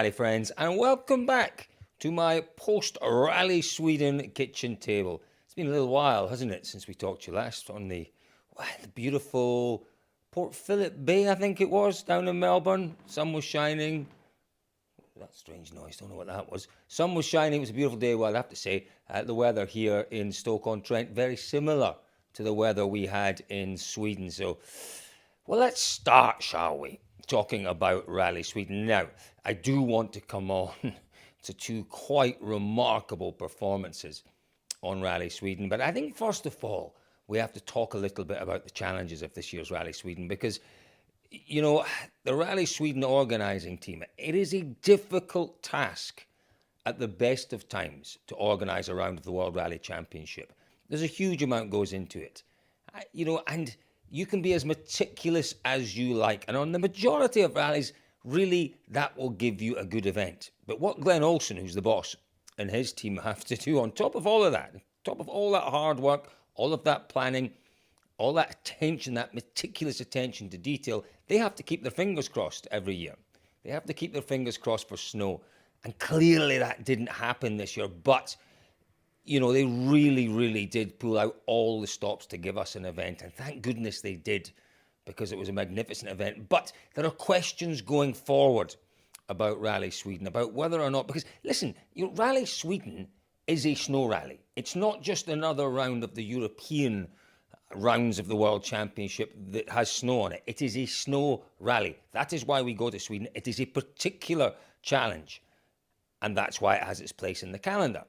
rally friends, and welcome back to my post-Rally Sweden kitchen table. It's been a little while, hasn't it, since we talked to you last on the beautiful Port Phillip Bay, I think it was, down in Melbourne. Sun was shining. That strange noise, don't know what that was. Sun was shining, it was a beautiful day, well, I have to say. The weather here in Stoke-on-Trent, very similar to the weather we had in Sweden. So, well, let's start, shall we, talking about Rally Sweden. Now, I do want to come on to two quite remarkable performances on Rally Sweden, but I think first of all, we have to talk a little bit about the challenges of this year's Rally Sweden, because you know, the Rally Sweden organising team, it is a difficult task at the best of times to organise a round of the World Rally Championship. There's a huge amount goes into it. And you can be as meticulous as you like. And on the majority of rallies, really, that will give you a good event. But what Glenn Olson, who's the boss, and his team have to do on top of all of that, on top of all that hard work, all of that planning, all that attention, that meticulous attention to detail, they have to keep their fingers crossed every year. They have to keep their fingers crossed for snow. And clearly that didn't happen this year. But, you know, they really, really did pull out all the stops to give us an event. And thank goodness they did, because it was a magnificent event. But there are questions going forward about Rally Sweden, about whether or not, because, listen, Rally Sweden is a snow rally. It's not just another round of the European rounds of the World Championship that has snow on it. It is a snow rally. That is why we go to Sweden. It is a particular challenge, and that's why it has its place in the calendar.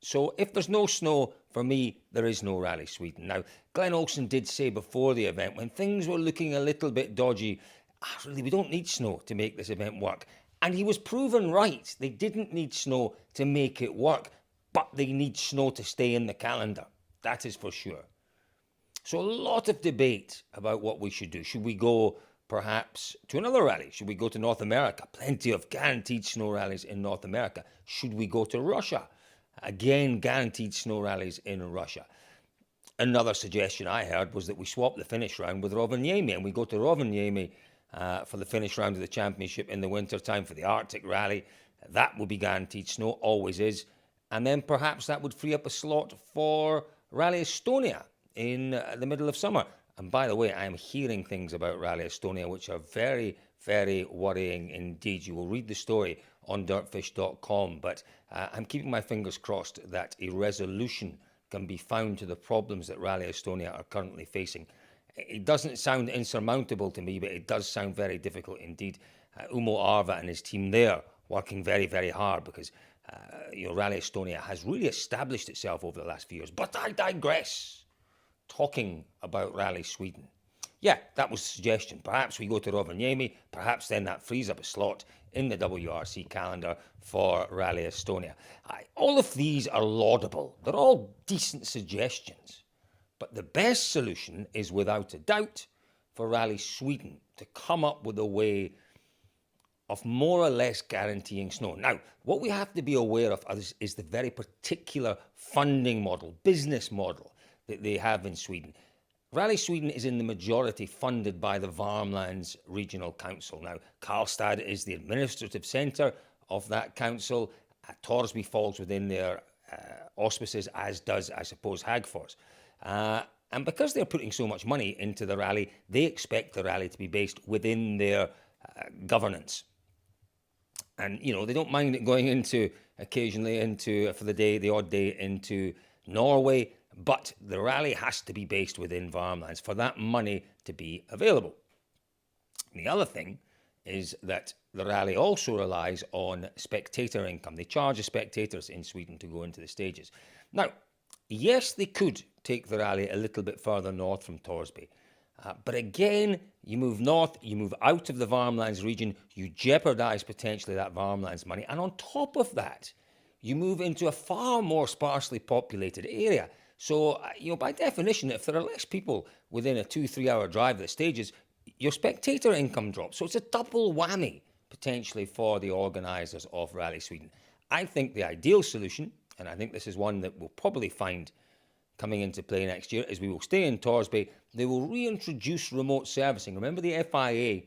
So if there's no snow, for me, there is no Rally Sweden. Now, Glenn Olson did say before the event, when things were looking a little bit dodgy, really, we don't need snow to make this event work. And he was proven right. They didn't need snow to make it work, but they need snow to stay in the calendar. That is for sure. So a lot of debate about what we should do. Should we go perhaps to another rally? Should we go to North America? Plenty of guaranteed snow rallies in North America. Should we go to Russia? Again, guaranteed snow rallies in Russia. Another suggestion I heard was that we swap the finish round with Rovaniemi, and we go to Rovaniemi for the finish round of the championship in the winter time for the Arctic rally. That would be guaranteed snow, always is. And then perhaps that would free up a slot for Rally Estonia in the middle of summer. And by the way, I am hearing things about Rally Estonia which are very, very worrying indeed. You will read the story on dirtfish.com, but I'm keeping my fingers crossed that a resolution can be found to the problems that Rally Estonia are currently facing. It doesn't sound insurmountable to me, but it does sound very difficult indeed. Umo Arva and his team there working very, very hard, because Rally Estonia has really established itself over the last few years. But I digress. Talking about Rally Sweden. Yeah, that was a suggestion. Perhaps we go to Rovaniemi, perhaps then that frees up a slot in the WRC calendar for Rally Estonia. All of these are laudable. They're all decent suggestions. But the best solution is, without a doubt, for Rally Sweden to come up with a way of more or less guaranteeing snow. Now, what we have to be aware of is the very particular funding model, business model, that they have in Sweden. Rally Sweden is in the majority funded by the Värmlands Regional Council. Now, Karlstad is the administrative centre of that council. Torsby falls within their auspices, as does, I suppose, Hagfors. And because they're putting so much money into the rally, they expect the rally to be based within their governance. And, they don't mind it going occasionally for the odd day into Norway, but the rally has to be based within Värmlands for that money to be available. The other thing is that the rally also relies on spectator income. They charge the spectators in Sweden to go into the stages. Now, yes, they could take the rally a little bit further north from Torsby. But again, you move north, you move out of the Värmlands region, you jeopardise potentially that Värmlands money. And on top of that, you move into a far more sparsely populated area. So, by definition, if there are less people within a 2-3 hour drive of the stages, your spectator income drops. So it's a double whammy, potentially, for the organisers of Rally Sweden. I think the ideal solution, and I think this is one that we'll probably find coming into play next year, is we will stay in Torsby. They will reintroduce remote servicing. Remember, the FIA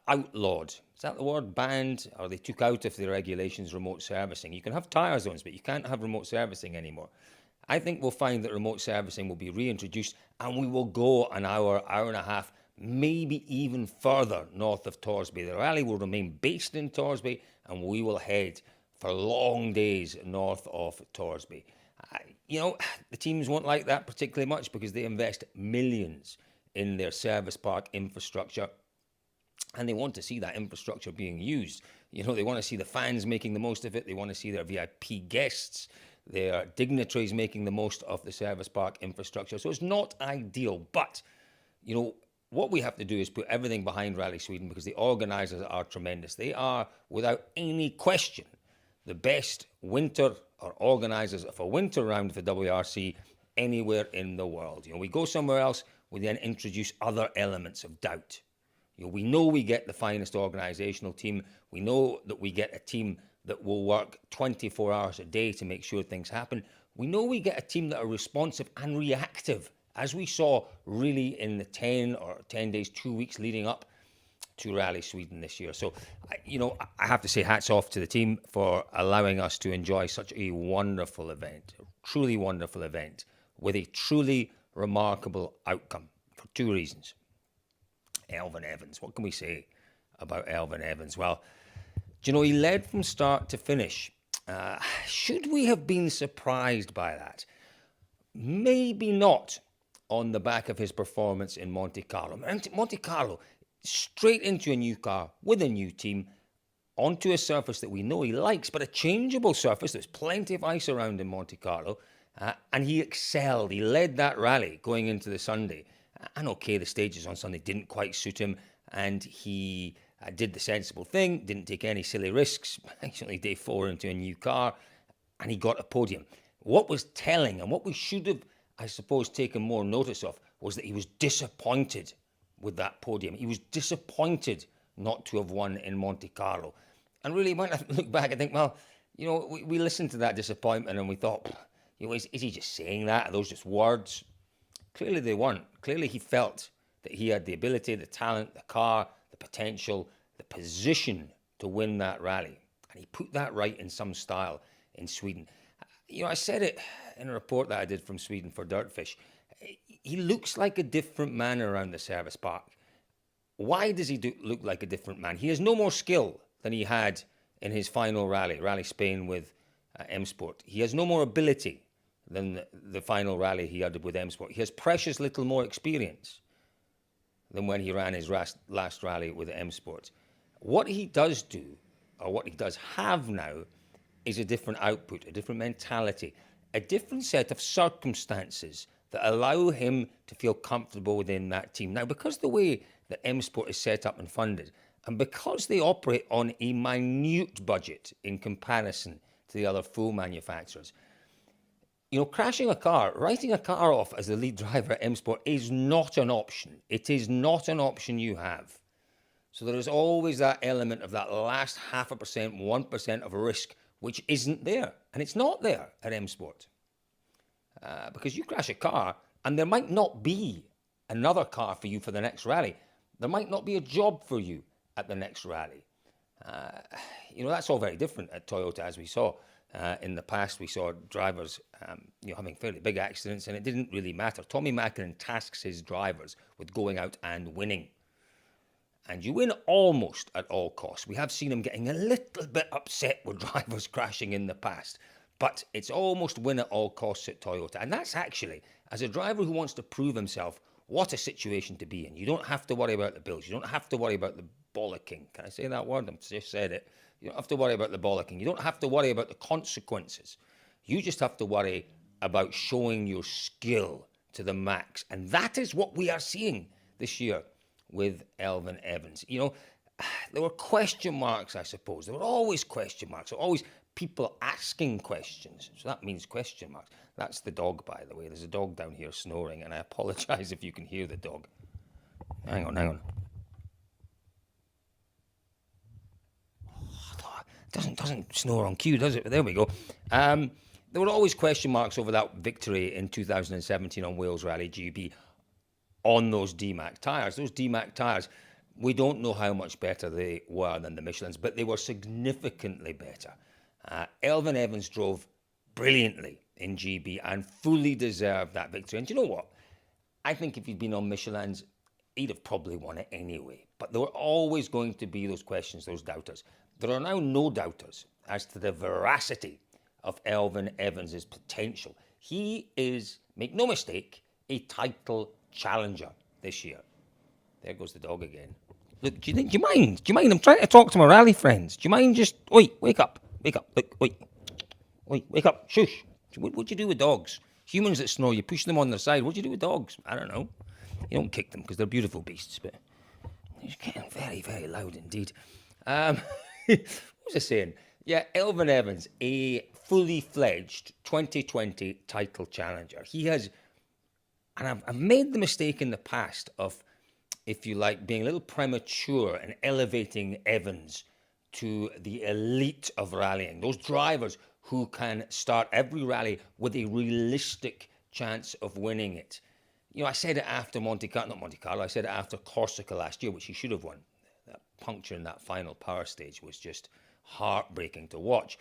outlawed that the word, banned, or they took out of the regulations remote servicing. You can have tyre zones, but you can't have remote servicing anymore. I think we'll find that remote servicing will be reintroduced, and we will go an hour, hour and a half, maybe even further north of Torsby. The rally will remain based in Torsby, and we will head for long days north of Torsby. The teams won't like that particularly much because they invest millions in their service park infrastructure, and they want to see that infrastructure being used. They want to see the fans making the most of it. They want to see their VIP guests, their dignitaries making the most of the service park infrastructure. So it's not ideal, but, what we have to do is put everything behind Rally Sweden because the organisers are tremendous. They are, without any question, the best winter or organisers of a winter round of the WRC anywhere in the world. We go somewhere else, we then introduce other elements of doubt. We know we get the finest organisational team. We know that we get a team that will work 24 hours a day to make sure things happen. We know we get a team that are responsive and reactive, as we saw really in the 10 days, 2 weeks leading up to Rally Sweden this year. So, I have to say hats off to the team for allowing us to enjoy such a wonderful event, a truly wonderful event, with a truly remarkable outcome for two reasons. Elfyn Evans, what can we say about Elfyn Evans? Well, he led from start to finish. Should we have been surprised by that? Maybe not on the back of his performance in Monte Carlo. Monte Carlo, straight into a new car with a new team, onto a surface that we know he likes, but a changeable surface. There's plenty of ice around in Monte Carlo, and he excelled. He led that rally going into the Sunday. And okay, the stages on Sunday didn't quite suit him, and he did the sensible thing, didn't take any silly risks, actually day 4 into a new car, and he got a podium. What was telling, and what we should have, I suppose, taken more notice of, was that he was disappointed with that podium. He was disappointed not to have won in Monte Carlo. And really, when I look back, I think, well, we listened to that disappointment and we thought, is he just saying that? Are those just words? Clearly they weren't. Clearly he felt that he had the ability, the talent, the car, the potential, the position to win that rally. And he put that right in some style in Sweden. I said it in a report that I did from Sweden for Dirtfish. He looks like a different man around the service park. Why does he look like a different man? He has no more skill than he had in his final rally, Rally Spain with M Sport. He has no more ability than the final rally he had with M Sport. He has precious little more experience than when he ran his last rally with M Sport. What he does do, or what he does have now, is a different output, a different mentality, a different set of circumstances that allow him to feel comfortable within that team. Now, because the way that M Sport is set up and funded, and because they operate on a minute budget in comparison to the other full manufacturers, crashing a car, writing a car off as the lead driver at M Sport is not an option. It is not an option you have. So there is always that element of that last 0.5%, 1% of risk, which isn't there. And it's not there at M Sport. Because you crash a car and there might not be another car for you for the next rally. There might not be a job for you at the next rally. That's all very different at Toyota, as we saw. In the past, we saw drivers having fairly big accidents, and it didn't really matter. Tommy Mäkinen tasks his drivers with going out and winning. And you win almost at all costs. We have seen him getting a little bit upset with drivers crashing in the past. But it's almost win at all costs at Toyota. And that's actually, as a driver who wants to prove himself, what a situation to be in. You don't have to worry about the bills. You don't have to worry about the bollocking. Can I say that word? I've just said it. You don't have to worry about the bollocking. You don't have to worry about the consequences. You just have to worry about showing your skill to the max. And that is what we are seeing this year with Elfyn Evans. There were question marks, I suppose. There were always question marks. There were always people asking questions. So that means question marks. That's the dog, by the way. There's a dog down here snoring, and I apologise if you can hear the dog. Hang on. Doesn't snore on cue, does it? But there we go. There were always question marks over that victory in 2017 on Wales Rally GB on those DMAC tyres. Those DMAC tyres, We don't know how much better they were than the Michelins, but they were significantly better. Elfyn Evans drove brilliantly in GB and fully deserved that victory. And do you know what? I think if he'd been on Michelin's, he'd have probably won it anyway. But there were always going to be those questions, those doubters. There are now no doubters as to the veracity of Elfyn Evans' potential. He is, make no mistake, a title challenger this year. There goes the dog again. Look, do you mind? Do you mind? I'm trying to talk to my rally friends. Do you mind just... Oi, wake up. Wake up. Look, oi. Oi, wake up. Shush. What do you do with dogs? Humans that snore, you push them on their side. What do you do with dogs? I don't know. You don't kick them because they're beautiful beasts, but they're getting very, very loud indeed. What was I saying? Yeah, Elfyn Evans, a fully fledged 2020 title challenger. He has, and I've made the mistake in the past of, if you like, being a little premature and elevating Evans to the elite of rallying. Those drivers who can start every rally with a realistic chance of winning it. You know, I said it after not Monte Carlo, I said it after Corsica last year, which he should have won. That puncture in that final power stage was just heartbreaking to watch.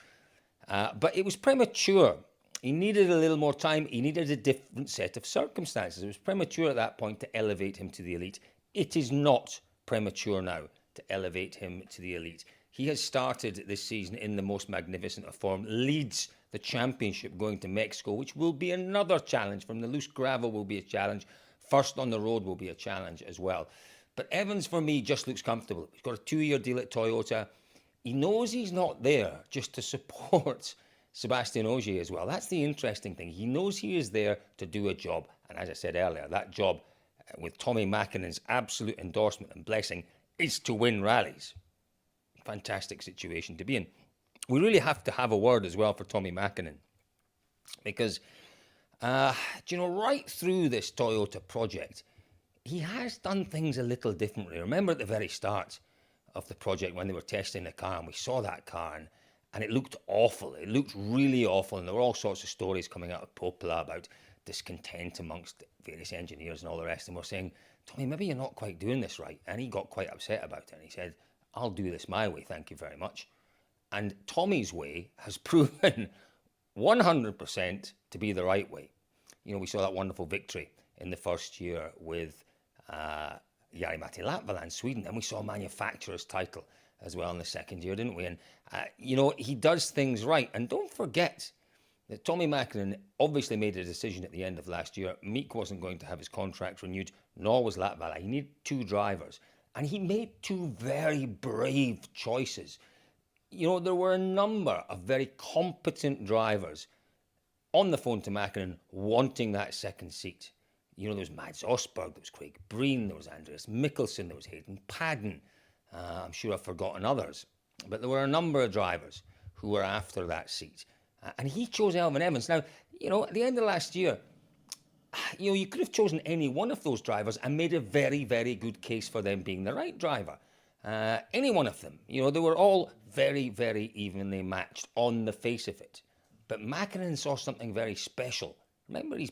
But it was premature. He needed a little more time. He needed a different set of circumstances. It was premature at that point to elevate him to the elite. It is not premature now to elevate him to the elite. He has started this season in the most magnificent of form, leads the championship going to Mexico, which will be another challenge. From the loose gravel will be a challenge. First on the road will be a challenge as well. But Evans, for me, just looks comfortable. He's got a 2-year deal at Toyota. He knows he's not there just to support Sebastian Ogier as well. That's the interesting thing. He knows he is there to do a job. And as I said earlier, that job with Tommy Mäkinen's absolute endorsement and blessing is to win rallies. Fantastic situation to be in. We really have to have a word as well for Tommy Mäkinen, because, right through this Toyota project, he has done things a little differently. Remember at the very start of the project when they were testing the car and we saw that car and it looked awful. It looked really awful, and there were all sorts of stories coming out of Popola about discontent amongst various engineers and all the rest, and we're saying, Tommy, maybe you're not quite doing this right. And he got quite upset about it, and he said, I'll do this my way, thank you very much. And Tommy's way has proven 100% to be the right way. You know, we saw that wonderful victory in the first year with Jari-Matti Latvala in Sweden, and we saw a manufacturer's title as well in the second year, didn't we? And, he does things right. And don't forget that Tommy Mäkinen obviously made a decision at the end of last year. Meek wasn't going to have his contract renewed, nor was Latvala. He needed 2 drivers. And he made 2 very brave choices. You know, there were a number of very competent drivers on the phone to Mäkinen wanting that second seat. You know, there was Mads Osberg, there was Craig Breen, there was Andreas Mikkelsen, there was Hayden Padden. I'm sure I've forgotten others. But there were a number of drivers who were after that seat. And he chose Elfyn Evans. Now, at the end of last year, you could have chosen any one of those drivers and made a very, very good case for them being the right driver. Any one of them. They were all very, very evenly matched on the face of it. But Mäkinen saw something very special. Remember, he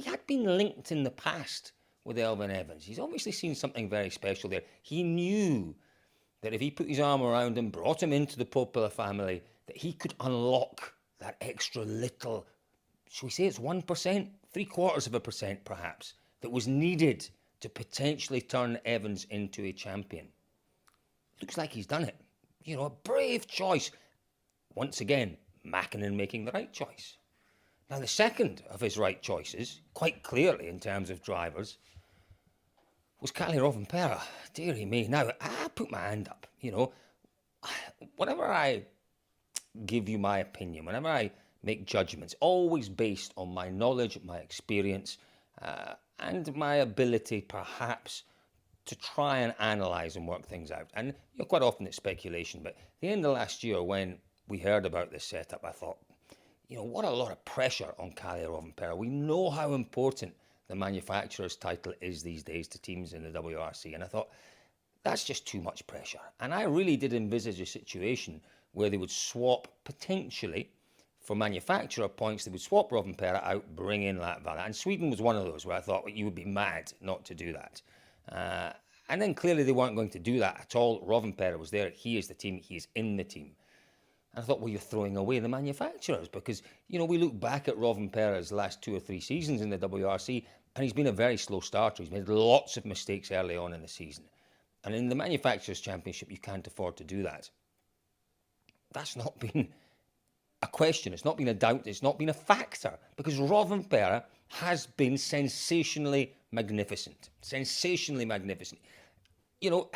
had been linked in the past with Elfyn Evans. He's obviously seen something very special there. He knew that if he put his arm around him, brought him into the Popola family, that he could unlock that extra little, shall we say it's 1%, 0.75% perhaps, that was needed to potentially turn Evans into a champion. Looks like he's done it. A brave choice. Once again, Mäkinen making the right choice. Now, the second of his right choices, quite clearly in terms of drivers, was Rovanpera. Dearie me. Now, I put my hand up. Whenever I give you my opinion, whenever I make judgments, always based on my knowledge, my experience, and my ability perhaps to try and analyse and work things out. And quite often it's speculation, but at the end of last year when we heard about this setup, I thought, what a lot of pressure on Rovanpera. We know how important the manufacturer's title is these days to teams in the WRC, and I thought, that's just too much pressure. And I really did envisage a situation where they would swap, potentially, for manufacturer points, they would swap Rovanpera out, bring in Latvala. And Sweden was one of those where I thought, you would be mad not to do that. And then clearly they weren't going to do that at all. Rovanpera was there. He is the team. He is in the team. And I thought, well, you're throwing away the manufacturers because, you know, we look back at Rovanpera's last 2 or 3 seasons in the WRC and he's been a very slow starter. He's made lots of mistakes early on in the season. And in the Manufacturers' Championship, you can't afford to do that. That's not been a question. It's not been a doubt. It's not been a factor because Rovanpera has been sensationally magnificent. Sensationally magnificent. You know,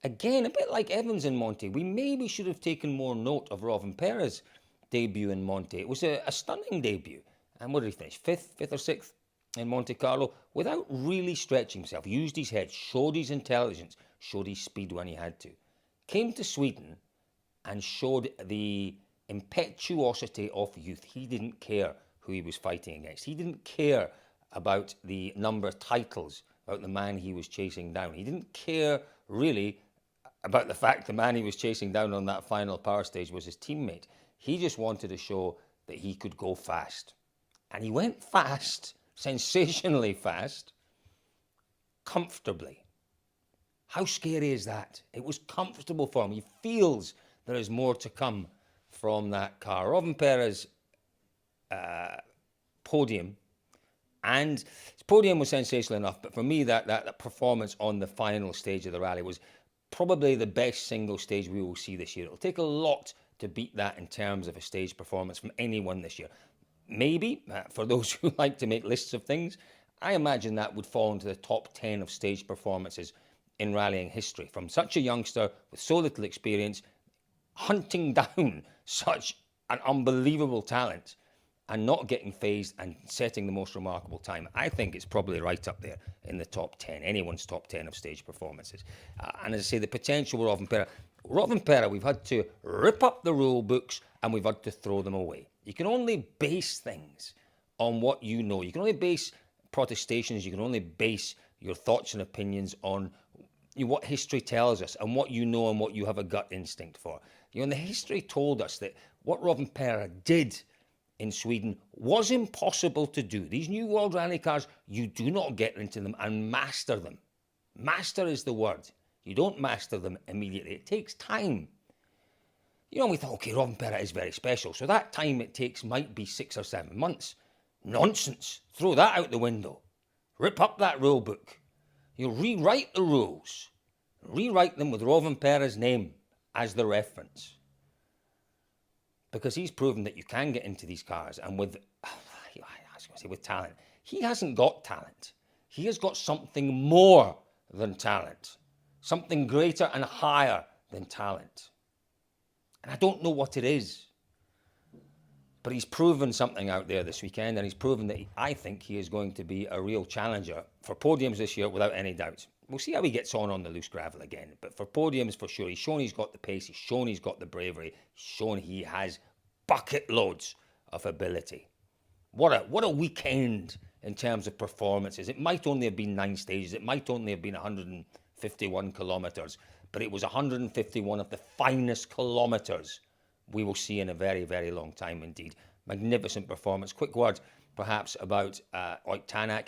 again, a bit like Evans in Monte, we maybe should have taken more note of Rovanpera's debut in Monte. It was a stunning debut. And what did he finish? Fifth or sixth in Monte Carlo without really stretching himself. Used his head, showed his intelligence, showed his speed when he had to. Came to Sweden and showed the impetuosity of youth. He didn't care who he was fighting against. He didn't care about the number of titles, about the man he was chasing down. He didn't care really about the fact the man he was chasing down on that final power stage was his teammate. He just wanted to show that he could go fast. And he went fast, sensationally fast, comfortably. How scary is that? It was comfortable for him. He feels there is more to come from that car. Rovanpera's podium, and his podium was sensational enough, but for me that performance on the final stage of the rally was probably the best single stage we will see this year. It'll take a lot to beat that in terms of a stage performance from anyone this year. Maybe, for those who like to make lists of things, I imagine that would fall into the top 10 of stage performances in rallying history. From such a youngster with so little experience, hunting down such an unbelievable talent and not getting phased and setting the most remarkable time. I think it's probably right up there in the top 10, anyone's top 10 of stage performances. And as I say, the potential with Rovanpera, we've had to rip up the rule books and we've had to throw them away. You can only base things on what you know. You can only base protestations, you can only base your thoughts and opinions on what history tells us and what you know and what you have a gut instinct for. You know, and the history told us that what Rovanpera did in Sweden was impossible to do. These new World Rally cars, you do not get into them and master them. Master is the word. You don't master them immediately. It takes time. You know, we thought, okay, Rovanpera is very special, so that time it takes might be 6 or 7 months. Nonsense. Throw that out the window. Rip up that rule book. You rewrite the rules. Rewrite them with Rovanpera's name as the reference. Because he's proven that you can get into these cars, and with talent. He hasn't got talent. He has got something more than talent. Something greater and higher than talent. And I don't know what it is. But he's proven something out there this weekend, and he's proven that I think he is going to be a real challenger for podiums this year without any doubt. We'll see how he gets on the loose gravel again. But for podiums, for sure, he's shown he's got the pace, he's shown he's got the bravery, he's shown he has bucket loads of ability. What a weekend in terms of performances. It might only have been 9 stages, it might only have been 151 kilometres, but it was 151 of the finest kilometres we will see in a very, very long time indeed. Magnificent performance. Quick word, perhaps, about Ott Tanak.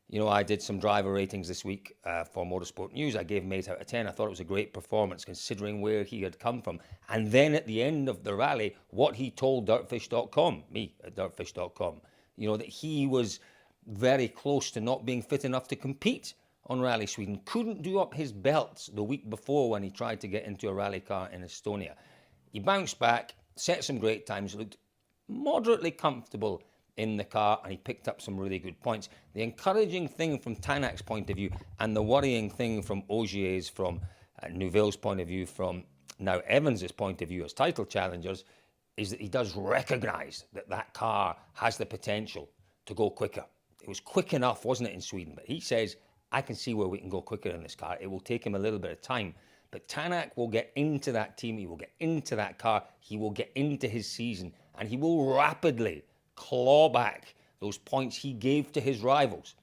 You know, I did some driver ratings this week for Motorsport News. I gave him 8 out of 10. I thought it was a great performance considering where he had come from. And then at the end of the rally, what he told Dirtfish.com, me at Dirtfish.com, you know, that he was very close to not being fit enough to compete on Rally Sweden. Couldn't do up his belts the week before when he tried to get into a rally car in Estonia. He bounced back, set some great times, looked moderately comfortable in the car, and he picked up some really good points. The encouraging thing from Tanak's point of view, and the worrying thing from Ogier's, from Neuville's point of view, from now Evans's point of view as title challengers, is that he does recognise that that car has the potential to go quicker. It was quick enough, wasn't it, in Sweden? But he says, I can see where we can go quicker in this car. It will take him a little bit of time. But Tanak will get into that team, he will get into that car, he will get into his season, and he will rapidly claw back those points he gave to his rivals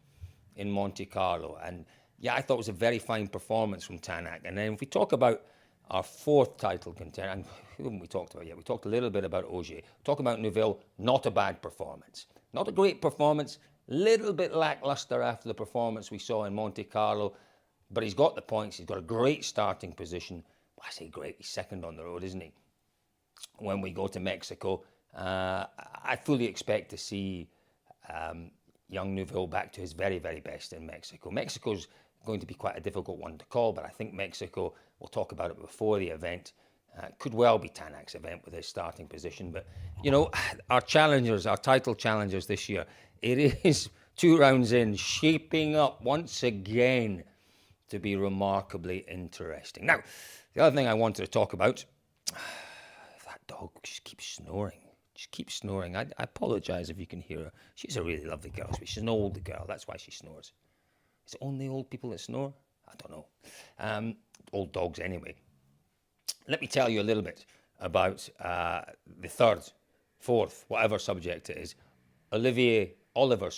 in Monte Carlo. And yeah, I thought it was a very fine performance from Tanak. And then if we talk about our 4th title contender, and who haven't we talked about yet? We talked a little bit about Ogier. Talk about Neuville, not a bad performance. Not a great performance, little bit lackluster after the performance we saw in Monte Carlo. But he's got the points. He's got a great starting position. Well, I say great, he's second on the road, isn't he? When we go to Mexico, I fully expect to see young Neuville back to his very, very best in Mexico. Mexico's going to be quite a difficult one to call, but I think Mexico, we'll talk about it before the event, could well be Tanak's event with his starting position. But, you know, our challengers, our title challengers this year, it is 2 rounds in, shaping up once again to be remarkably interesting. Now, the other thing I wanted to talk about, that dog just keeps snoring. Just keeps snoring. I apologise if you can hear her. She's a really lovely girl. She's an old girl. That's why she snores. Is it only old people that snore? I don't know. Old dogs anyway. Let me tell you a little bit about the third, fourth, whatever subject it is. Oliver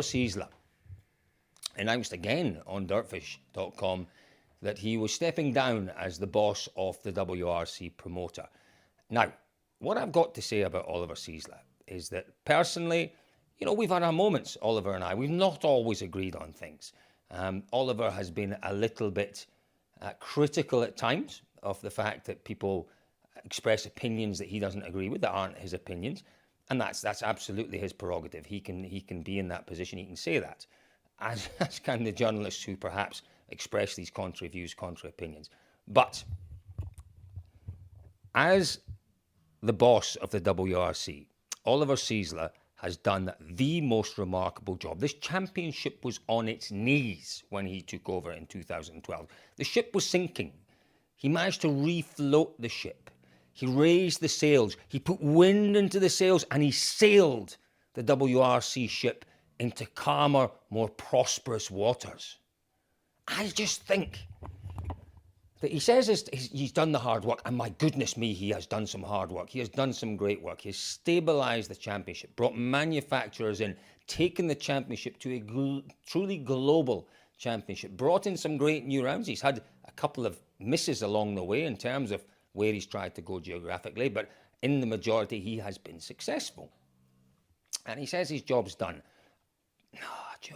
Ciesla announced again on dirtfish.com that he was stepping down as the boss of the WRC Promoter. Now, what I've got to say about Oliver Ciesla is that personally, you know, we've had our moments, Oliver and I. We've not always agreed on things. Oliver has been a little bit critical at times of the fact that people express opinions that he doesn't agree with, that aren't his opinions. And that's absolutely his prerogative. He can be in that position. He can say that, as can the journalists who perhaps express these contrary views, contrary opinions. But as the boss of the WRC, Oliver Ciesla has done the most remarkable job. This championship was on its knees when he took over in 2012. The ship was sinking. He managed to refloat the ship. He raised the sails. He put wind into the sails, and he sailed the WRC ship into calmer, more prosperous waters. I just think that he says he's done the hard work, and my goodness me, he has done some hard work. He has done some great work. He has stabilised the championship, brought manufacturers in, taken the championship to a truly global championship, brought in some great new rounds. He's had a couple of misses along the way in terms of where he's tried to go geographically, but in the majority, he has been successful. And he says his job's done.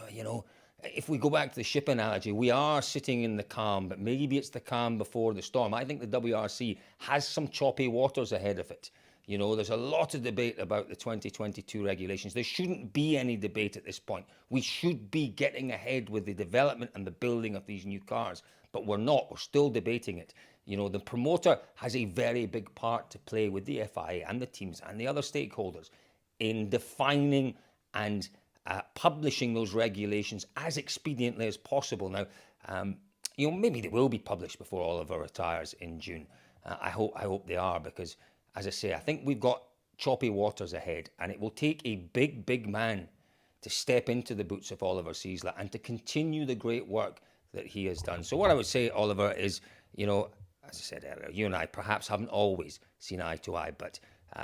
You know, if we go back to the ship analogy, we are sitting in the calm, but maybe it's the calm before the storm. I think the WRC has some choppy waters ahead of it. You know, there's a lot of debate about the 2022 regulations. There shouldn't be any debate at this point. We should be getting ahead with the development and the building of these new cars, but we're not. We're still debating it. You know, the promoter has a very big part to play with the FIA and the teams and the other stakeholders in defining and publishing those regulations as expediently as possible. Now, you know, maybe they will be published before Oliver retires in June. I hope they are, because, as I say, I think we've got choppy waters ahead, and it will take a big, big man to step into the boots of Oliver Ciesla and to continue the great work that he has done. So what I would say, Oliver, is, you know, as I said earlier, you and I perhaps haven't always seen eye to eye, but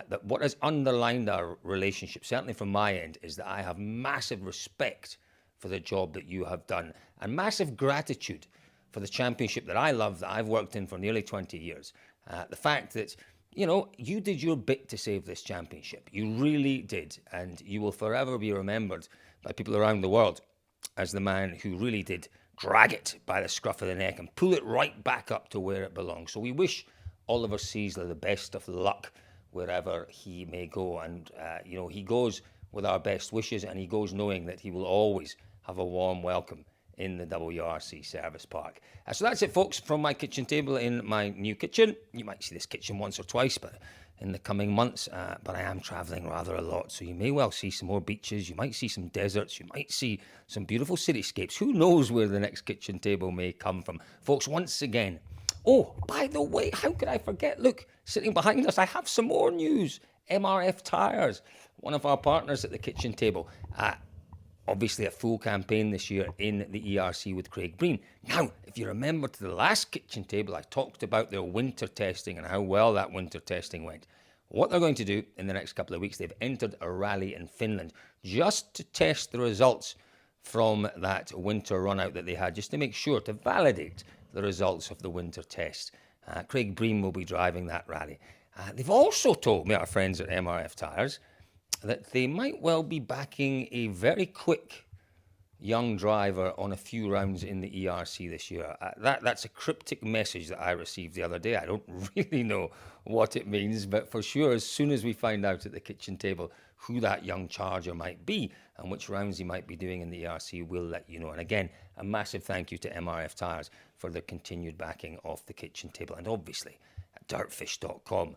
that what has underlined our relationship, certainly from my end, is that I have massive respect for the job that you have done, and massive gratitude for the championship that I love, that I've worked in for nearly 20 years. The fact that, you know, you did your bit to save this championship. You really did, and you will forever be remembered by people around the world as the man who really did drag it by the scruff of the neck and pull it right back up to where it belongs. So we wish Oliver Ciesla the best of luck wherever he may go. And, you know, he goes with our best wishes, and he goes knowing that he will always have a warm welcome in the WRC service park. So that's it, folks, from my kitchen table in my new kitchen. You might see this kitchen once or twice, but in the coming months, but I am travelling rather a lot, so you may well see some more beaches, you might see some deserts, you might see some beautiful cityscapes. Who knows where the next kitchen table may come from. Folks, once again, oh, by the way, how could I forget? Look, sitting behind us, I have some more news. MRF Tyres, one of our partners at the kitchen table. Obviously a full campaign this year in the ERC with Craig Breen. Now, if you remember to the last kitchen table, I talked about their winter testing and how well that winter testing went. What they're going to do in the next couple of weeks, they've entered a rally in Finland just to test the results from that winter run out that they had, just to make sure, to validate the results of the winter test. Craig Breen will be driving that rally. They've also told me, our friends at MRF Tyres, that they might well be backing a very quick young driver on a few rounds in the ERC this year. That's a cryptic message that I received the other day. I don't really know what it means, but for sure, as soon as we find out at the kitchen table who that young charger might be and which rounds he might be doing in the ERC, we'll let you know. And again, a massive thank you to MRF Tyres for their continued backing of the kitchen table, and obviously at dirtfish.com.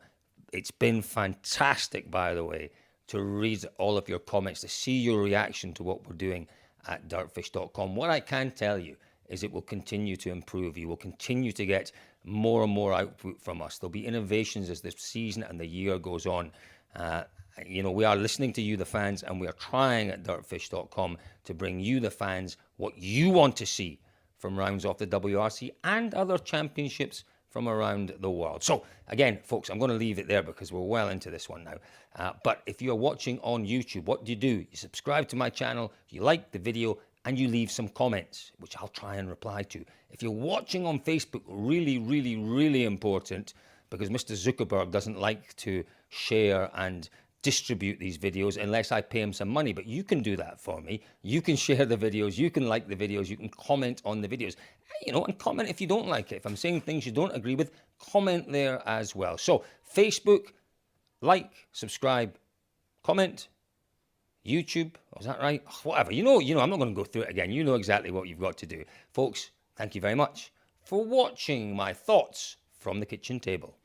It's been fantastic, by the way, to read all of your comments, to see your reaction to what we're doing at dirtfish.com. What I can tell you is it will continue to improve. You will continue to get more and more output from us. There'll be innovations as the season and the year goes on. We are listening to you, the fans, and we are trying at dirtfish.com to bring you, the fans, what you want to see from rounds off the WRC and other championships from around the world. So again, folks, I'm going to leave it there because we're well into this one now. But if you're watching on YouTube, what do? You subscribe to my channel, you like the video, and you leave some comments, which I'll try and reply to. If you're watching on Facebook, really, really, really important, because Mr. Zuckerberg doesn't like to share and distribute these videos unless I pay him some money, but you can do that for me. You can share the videos, you can like the videos, you can comment on the videos, and comment if you don't like it. If I'm saying things you don't agree with, comment there as well. So Facebook, like, subscribe, comment. YouTube, was that right? Whatever, I'm not going to go through it again. You know exactly what you've got to do. Folks, thank you very much for watching my thoughts from the kitchen table.